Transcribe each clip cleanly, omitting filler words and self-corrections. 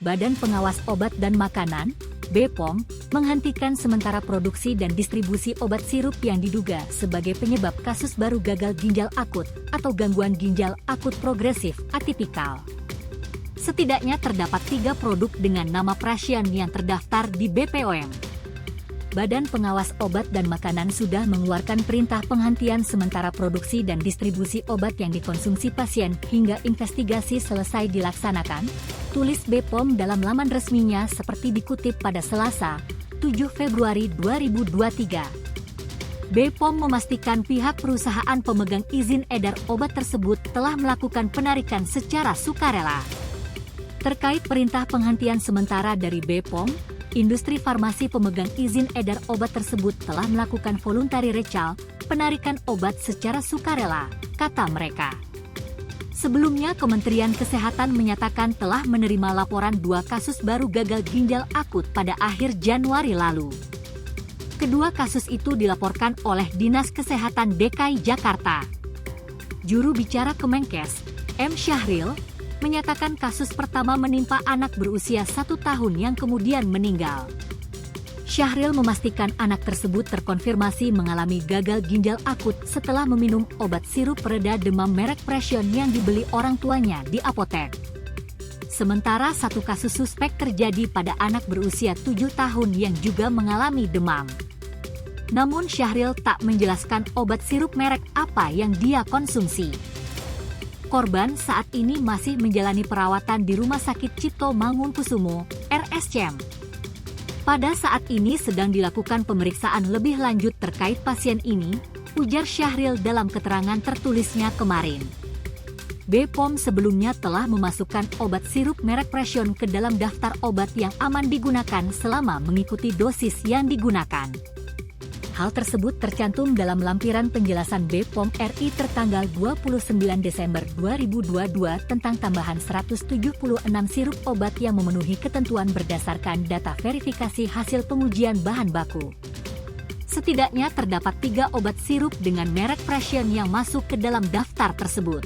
Badan Pengawas Obat dan Makanan, BPOM, menghentikan sementara produksi dan distribusi obat sirup yang diduga sebagai penyebab kasus baru gagal ginjal akut atau gangguan ginjal akut progresif atipikal. Setidaknya terdapat 3 produk dengan nama Prasian yang terdaftar di BPOM. Badan Pengawas Obat dan Makanan sudah mengeluarkan perintah penghentian sementara produksi dan distribusi obat yang dikonsumsi pasien hingga investigasi selesai dilaksanakan, tulis BPOM dalam laman resminya seperti dikutip pada Selasa, 7 Februari 2023. BPOM memastikan pihak perusahaan pemegang izin edar obat tersebut telah melakukan penarikan secara sukarela. Terkait perintah penghentian sementara dari BPOM, industri farmasi pemegang izin edar obat tersebut telah melakukan voluntary recall, penarikan obat secara sukarela, kata mereka. Sebelumnya, Kementerian Kesehatan menyatakan telah menerima laporan 2 kasus baru gagal ginjal akut pada akhir Januari lalu. Kedua kasus itu dilaporkan oleh Dinas Kesehatan DKI Jakarta. Juru bicara Kemenkes, M. Syahril, menyatakan kasus pertama menimpa anak berusia 1 tahun yang kemudian meninggal. Syahril memastikan anak tersebut terkonfirmasi mengalami gagal ginjal akut setelah meminum obat sirup pereda demam merek Prasian yang dibeli orang tuanya di apotek. Sementara 1 kasus suspek terjadi pada anak berusia 7 tahun yang juga mengalami demam. Namun Syahril tak menjelaskan obat sirup merek apa yang dia konsumsi. Korban saat ini masih menjalani perawatan di Rumah Sakit Cipto Mangunkusumo, RSCM. Pada saat ini sedang dilakukan pemeriksaan lebih lanjut terkait pasien ini, ujar Syahril dalam keterangan tertulisnya kemarin. BPOM sebelumnya telah memasukkan obat sirup merek Prasian ke dalam daftar obat yang aman digunakan selama mengikuti dosis yang digunakan. Hal tersebut tercantum dalam lampiran penjelasan BPOM RI tertanggal 29 Desember 2022 tentang tambahan 176 sirup obat yang memenuhi ketentuan berdasarkan data verifikasi hasil pengujian bahan baku. Setidaknya terdapat 3 obat sirup dengan merek Prasian yang masuk ke dalam daftar tersebut.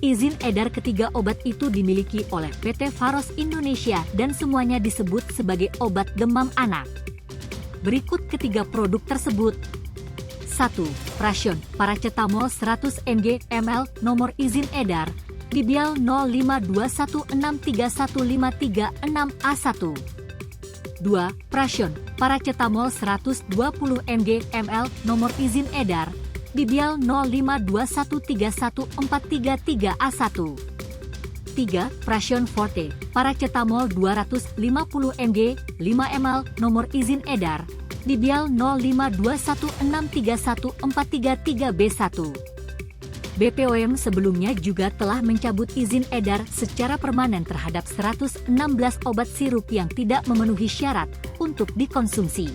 Izin edar ketiga obat itu dimiliki oleh PT Faros Indonesia dan semuanya disebut sebagai obat demam anak. Berikut ketiga produk tersebut. 1. Prasian, paracetamol 100 mg/ml, nomor izin edar, DBL 0521631536A1. 2. Prasian, paracetamol 120 mg/ml, nomor izin edar, DBL 0521314333A1. 3. Prasian Forte, paracetamol 250 mg, 5 ml, nomor izin edar, DBL 0521631433B1. BPOM sebelumnya juga telah mencabut izin edar secara permanen terhadap 116 obat sirup yang tidak memenuhi syarat untuk dikonsumsi.